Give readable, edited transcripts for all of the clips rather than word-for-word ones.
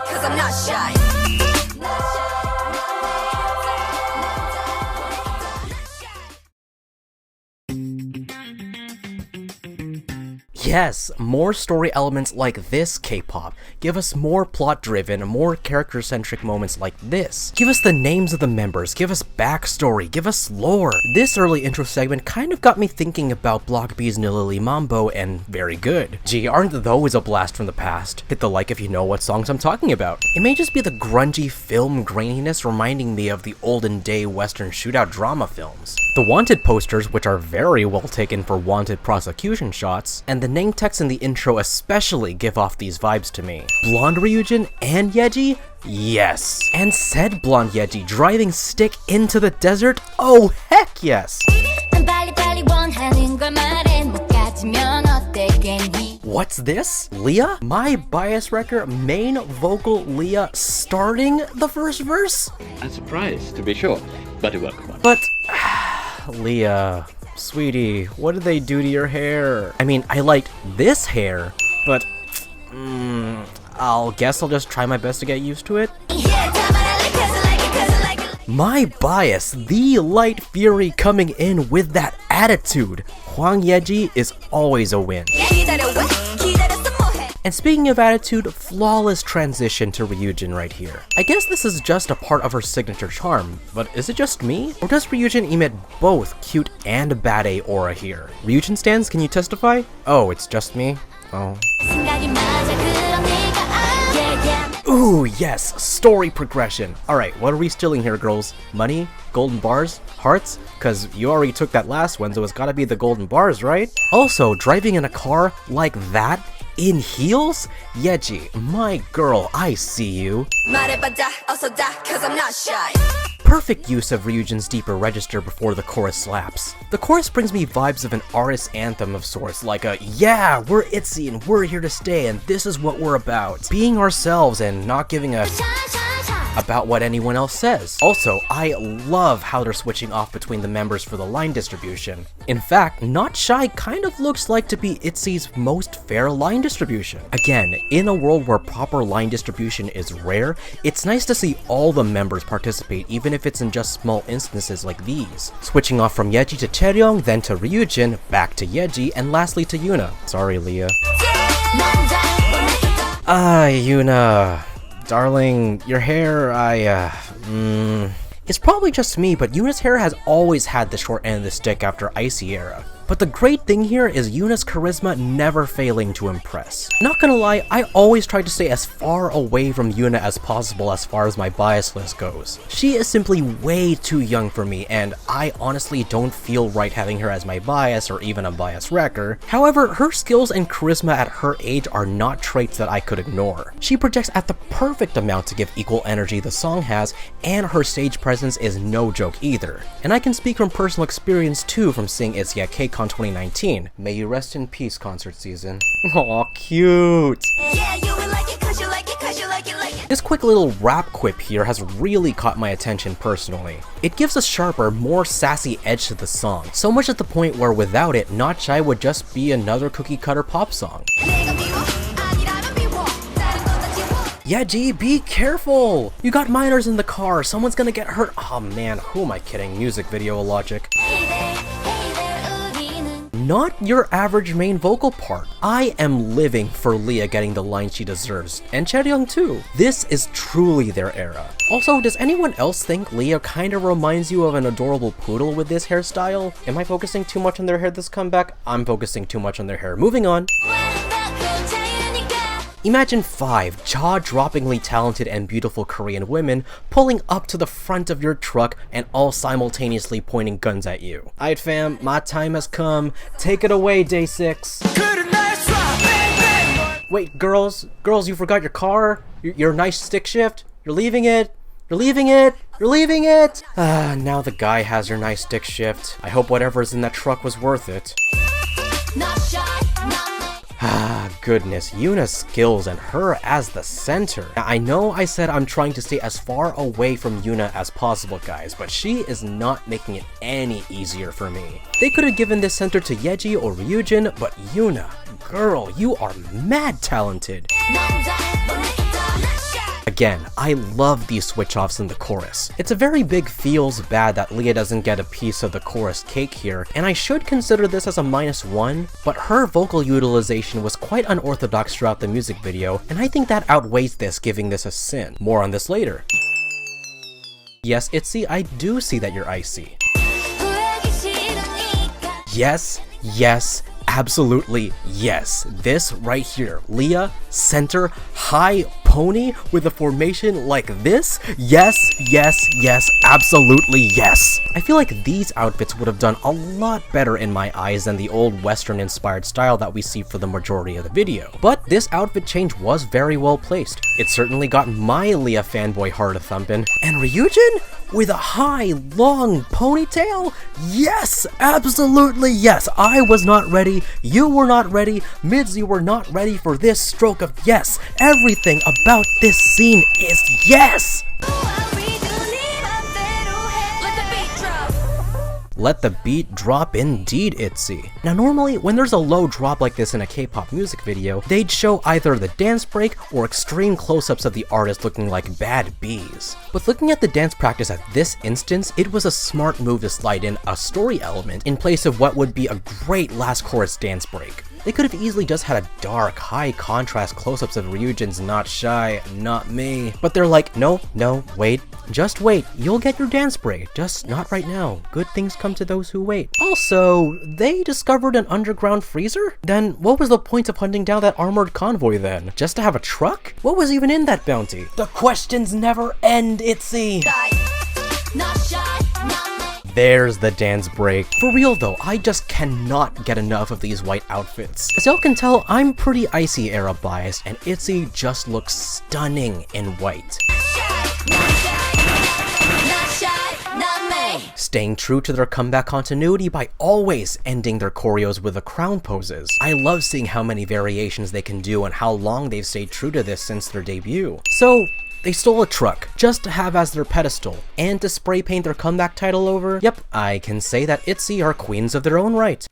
cause I'm not shy. Yes, more story elements like this, K-pop. Give us more plot-driven, more character-centric moments like this. Give us the names of the members, give us backstory, give us lore. This early intro segment kind of got me thinking about Block B's Nilili Mambo, and very good. Gee, aren't those a blast from the past? Hit the like if you know what songs I'm talking about. It may just be the grungy film graininess reminding me of the olden day Western shootout drama films. The Wanted posters, which are very well taken for wanted prosecution shots, and the name text in the intro especially give off these vibes to me. Blonde Ryujin and Yeji? Yes. And said blonde Yeji driving stick into the desert? Oh heck yes! What's this? Leah? My bias wrecker main vocal Leah starting the first verse? A surprise, to be sure, but a welcome one. But Leah, sweetie, what did they do to your hair? I mean, I liked this hair, but I'll just try my best to get used to it. My bias, the Light Fury coming in with that attitude. Hwang Yeji is always a win. And speaking of attitude, flawless transition to Ryujin right here. I guess this is just a part of her signature charm, but is it just me? Or does Ryujin emit both cute and bad A aura here? Ryujin stans, can you testify? Oh, it's just me? Oh. Ooh, yes, story progression. Alright, what are we stealing here, girls? Money? Golden bars? Hearts? Cause you already took that last one, so it's gotta be the golden bars, right? Also, driving in a car like that? In heels? Yeji, my girl, I see you. Perfect use of Ryujin's deeper register before the chorus slaps. The chorus brings me vibes of an artist anthem of sorts, like a, yeah, we're ITZY and we're here to stay and this is what we're about. Being ourselves and not giving a about what anyone else says. Also, I love how they're switching off between the members for the line distribution. In fact, Not Shy kind of looks like to be ITZY's most fair line distribution. Again, in a world where proper line distribution is rare, it's nice to see all the members participate even if it's in just small instances like these. Switching off from Yeji to Chaeryeong, then to Ryujin, back to Yeji, and lastly to Yuna. Sorry, Leah. Yuna. Darling, your hair, it's probably just me, but Yuna's hair has always had the short end of the stick after ITZY era. But the great thing here is Yuna's charisma never failing to impress. Not gonna lie, I always try to stay as far away from Yuna as possible as far as my bias list goes. She is simply way too young for me, and I honestly don't feel right having her as my bias or even a bias wrecker. However, her skills and charisma at her age are not traits that I could ignore. She projects at the perfect amount to give equal energy the song has, and her stage presence is no joke either. And I can speak from personal experience too from seeing ITZY at KCON 2019. May you rest in peace, concert season. Aw, cute! This quick little rap quip here has really caught my attention personally. It gives a sharper, more sassy edge to the song, so much at the point where without it, Not Shy would just be another cookie cutter pop song. Yeji, be careful! You got minors in the car, someone's gonna get hurt. Oh man, who am I kidding? Music video logic. Not your average main vocal part. I am living for Leah getting the line she deserves, and Chaeryeong too. This is truly their era. Also, does anyone else think Leah kinda reminds you of an adorable poodle with this hairstyle? Am I focusing too much on their hair this comeback? I'm focusing too much on their hair. Moving on. Imagine 5 jaw-droppingly talented and beautiful Korean women pulling up to the front of your truck and all simultaneously pointing guns at you. Alright fam, my time has come. Take it away, day 6. Wait, girls, you forgot your car? Your nice stick shift? You're leaving it? You're leaving it? You're leaving it? Now the guy has your nice stick shift. I hope whatever's in that truck was worth it. Goodness, Yuna's skills and her as the center. Now, I know I said I'm trying to stay as far away from Yuna as possible, guys, but she is not making it any easier for me. They could have given this center to Yeji or Ryujin, but Yuna, girl, you are mad talented. Again, I love these switch-offs in the chorus. It's a very big feels bad that Leah doesn't get a piece of the chorus cake here, and I should consider this as a -1, but her vocal utilization was quite unorthodox throughout the music video, and I think that outweighs this, giving this a sin. More on this later. Yes, ITZY, I do see that you're icy. Yes, yes, absolutely yes. This right here, Leah, center, high pony with a formation like this? Yes, yes, yes, absolutely yes. I feel like these outfits would have done a lot better in my eyes than the old Western inspired style that we see for the majority of the video. But this outfit change was very well placed. It certainly got my Leah fanboy heart a-thumpin'. And Ryujin? With a high, long ponytail? Yes, absolutely yes. I was not ready, you were not ready, Mids, you were not ready for this stroke of yes. Everything about this scene is yes! Let the beat drop indeed, ITZY. Now normally, when there's a low drop like this in a K-pop music video, they'd show either the dance break or extreme close-ups of the artist looking like bad bees. But looking at the dance practice at this instance, it was a smart move to slide in a story element in place of what would be a great last chorus dance break. They could have easily just had a dark, high contrast close-ups of Ryujin's not shy, not me. But they're like, no, wait, just wait, you'll get your dance break, just not right now. Good things come to those who wait. Also, they discovered an underground freezer? Then what was the point of hunting down that armored convoy then? Just to have a truck? What was even in that bounty? The questions never end, ITZY! There's the dance break. For real though, I just cannot get enough of these white outfits. As y'all can tell, I'm pretty icy era biased, and ITZY just looks stunning in white. Staying true to their comeback continuity by always ending their choreos with the crown poses. I love seeing how many variations they can do and how long they've stayed true to this since their debut. So, they stole a truck, just to have as their pedestal, and to spray paint their comeback title over? Yep, I can say that ITZY are queens of their own right.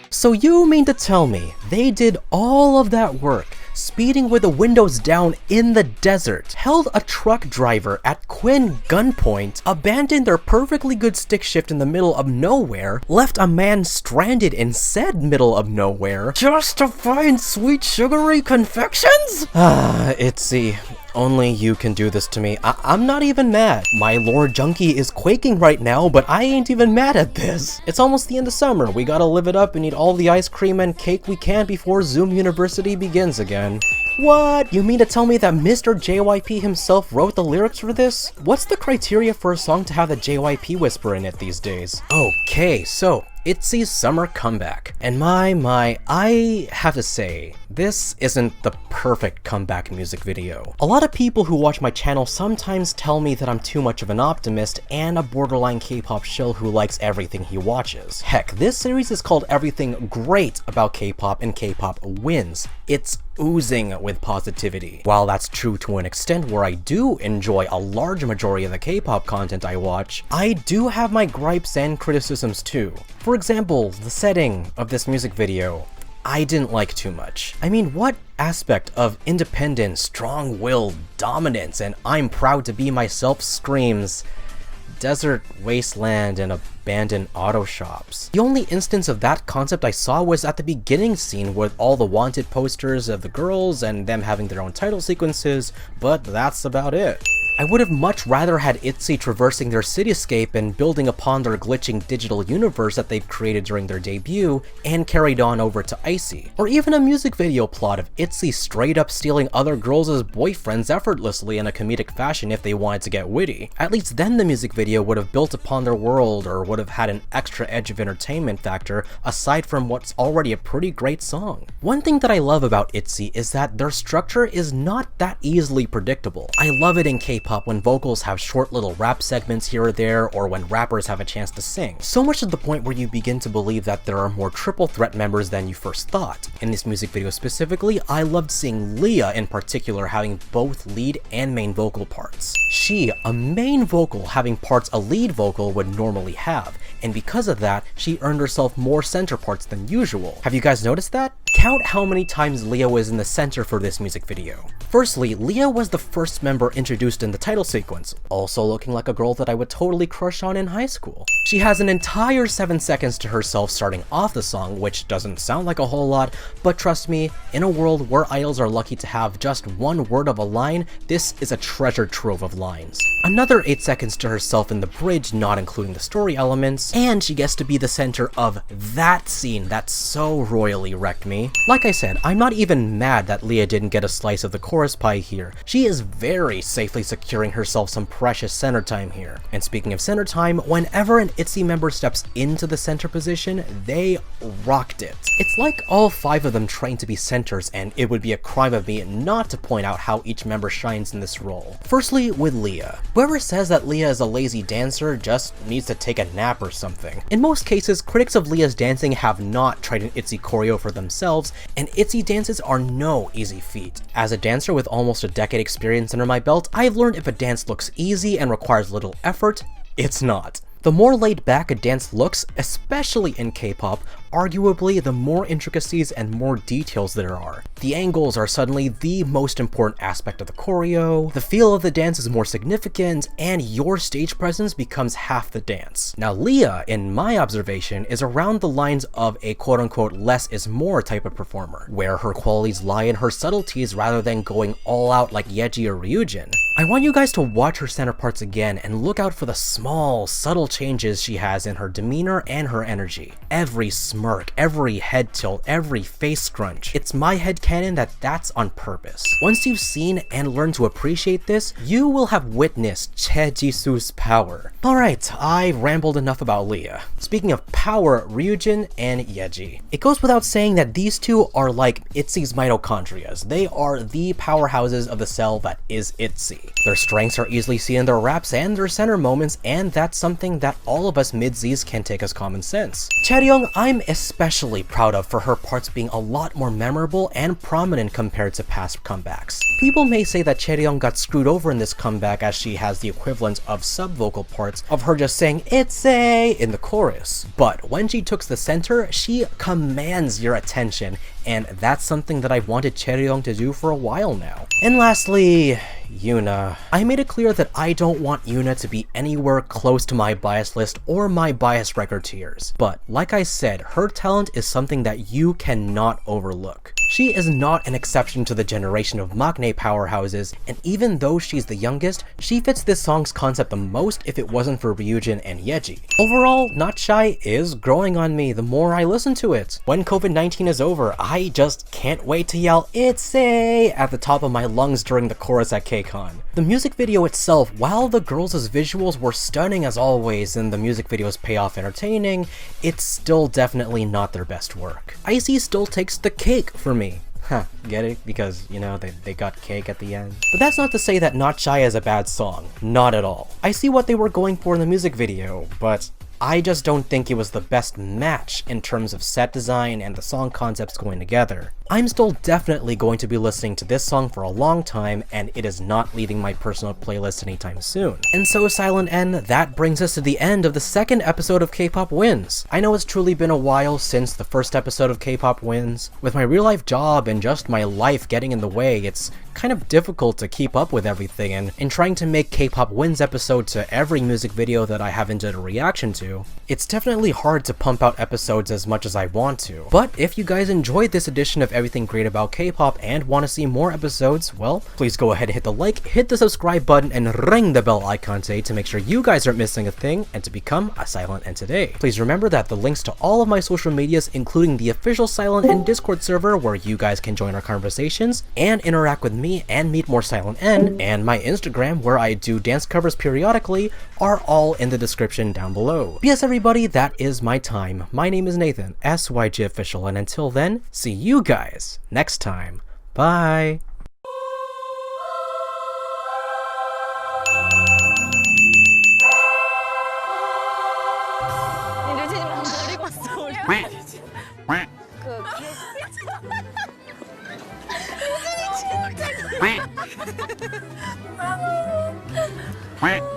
So you mean to tell me they did all of that work, speeding with the windows down in the desert, held a truck driver at Quinn gunpoint, abandoned their perfectly good stick shift in the middle of nowhere, left a man stranded in said middle of nowhere, just to find sweet sugary confections? ITZY. Only you can do this to me. I'm not even mad. My lore junkie is quaking right now, but I ain't even mad at this. It's almost the end of summer. We gotta live it up and eat all the ice cream and cake we can before Zoom University begins again. What? You mean to tell me that Mr. JYP himself wrote the lyrics for this? What's the criteria for a song to have the JYP whisper in it these days? Okay, so ITZY's summer comeback. And my, I have to say, this isn't the perfect comeback music video. A lot of people who watch my channel sometimes tell me that I'm too much of an optimist and a borderline K-pop shill who likes everything he watches. Heck, this series is called Everything Great About K-pop and KpopWins. It's oozing with positivity. While that's true to an extent where I do enjoy a large majority of the K-pop content I watch, I do have my gripes and criticisms too. For example, the setting of this music video, I didn't like too much. I mean, what aspect of independence, strong-willed dominance, and I'm proud to be myself screams desert wasteland and abandoned auto shops? The only instance of that concept I saw was at the beginning scene with all the wanted posters of the girls and them having their own title sequences, but that's about it. I would have much rather had ITZY traversing their cityscape and building upon their glitching digital universe that they've created during their debut and carried on over to ITZY. Or even a music video plot of ITZY straight up stealing other girls' boyfriends effortlessly in a comedic fashion if they wanted to get witty. At least then the music video would have built upon their world or would have had an extra edge of entertainment factor aside from what's already a pretty great song. One thing that I love about ITZY is that their structure is not that easily predictable. I love it in K-pop K-pop when vocals have short little rap segments here or there, or when rappers have a chance to sing. So much to the point where you begin to believe that there are more triple threat members than you first thought. In this music video specifically, I loved seeing Leah in particular having both lead and main vocal parts. She, a main vocal, having parts a lead vocal would normally have, and because of that, she earned herself more center parts than usual. Have you guys noticed that? Count how many times Leah was in the center for this music video. Firstly, Leah was the first member introduced in the title sequence, also looking like a girl that I would totally crush on in high school. She has an entire 7 seconds to herself starting off the song, which doesn't sound like a whole lot, but trust me, in a world where idols are lucky to have just one word of a line, this is a treasure trove of lines. Another 8 seconds to herself in the bridge, not including the story elements, and she gets to be the center of that scene that so royally wrecked me. Like I said, I'm not even mad that Leah didn't get a slice of the chorus pie here. She is very safely securing herself some precious center time here. And speaking of center time, whenever an ITZY member steps into the center position, they rocked it. It's like all 5 of them trained to be centers, and it would be a crime of me not to point out how each member shines in this role. Firstly, with Leah. Whoever says that Leah is a lazy dancer just needs to take a nap or something. In most cases, critics of Leah's dancing have not tried an ITZY choreo for themselves, and ITZY dances are no easy feat. As a dancer with almost a decade experience under my belt, I've learned if a dance looks easy and requires little effort, it's not. The more laid back a dance looks, especially in K-pop, arguably the more intricacies and more details there are. The angles are suddenly the most important aspect of the choreo, the feel of the dance is more significant, and your stage presence becomes half the dance. Now Leah, in my observation, is around the lines of a quote-unquote less is more type of performer, where her qualities lie in her subtleties rather than going all out like Yeji or Ryujin. I want you guys to watch her center parts again and look out for the small, subtle changes she has in her demeanor and her energy. Every smirk, every head tilt, every face scrunch. It's my headcanon that that's on purpose. Once you've seen and learned to appreciate this, you will have witnessed Che Jisoo's power. Alright, I rambled enough about Leah. Speaking of power, Ryujin and Yeji. It goes without saying that these two are like ITZY's mitochondrias. They are the powerhouses of the cell that is ITZY. Their strengths are easily seen in their raps and their center moments, and that's something that all of us mid-Zs can take as common sense. Chaeryeong, I'm especially proud of for her parts being a lot more memorable and prominent compared to past comebacks. People may say that Chaeryeong got screwed over in this comeback as she has the equivalent of sub-vocal parts of her just saying ITZY in the chorus, but when she took the center, she commands your attention, and that's something that I've wanted Chaeryeong to do for a while now. And lastly, LOONA. I made it clear that I don't want LOONA to be anywhere close to my bias list or my bias record tiers, but like I said, her talent is something that you cannot overlook. She is not an exception to the generation of maknae powerhouses, and even though she's the youngest, she fits this song's concept the most if it wasn't for Ryujin and Yeji. Overall, Not Shy is growing on me the more I listen to it. When COVID-19 is over, I just can't wait to yell ITZY at the top of my lungs during the chorus at KCON. The music video itself, while the girls' visuals were stunning as always and the music video's payoff entertaining, it's still definitely not their best work. ITZY still takes the cake for me. Huh, get it? Because, you know, they got cake at the end. But that's not to say that Not Shy is a bad song. Not at all. I see what they were going for in the music video, but I just don't think it was the best match in terms of set design and the song concepts going together. I'm still definitely going to be listening to this song for a long time, and it is not leaving my personal playlist anytime soon. And so, Silent N, that brings us to the end of the second episode of KpopWins. I know it's truly been a while since the first episode of KpopWins. With my real life job and just my life getting in the way, it's kind of difficult to keep up with everything, and in trying to make KpopWins episode to every music video that I haven't did a reaction to, it's definitely hard to pump out episodes as much as I want to. But if you guys enjoyed this edition of Everything Great About K-pop and want to see more episodes, well, please go ahead and hit the like, hit the subscribe button, and ring the bell icon today to make sure you guys aren't missing a thing and to become a Silent N today. Please remember that the links to all of my social medias, including the official Silent N Discord server where you guys can join our conversations and interact with me and meet more Silent N, and my Instagram where I do dance covers periodically, are all in the description down below. Yes, everybody, that is my time. My name is Nathan, SYJOfficial, and until then, see you guys next time. Bye! Quack.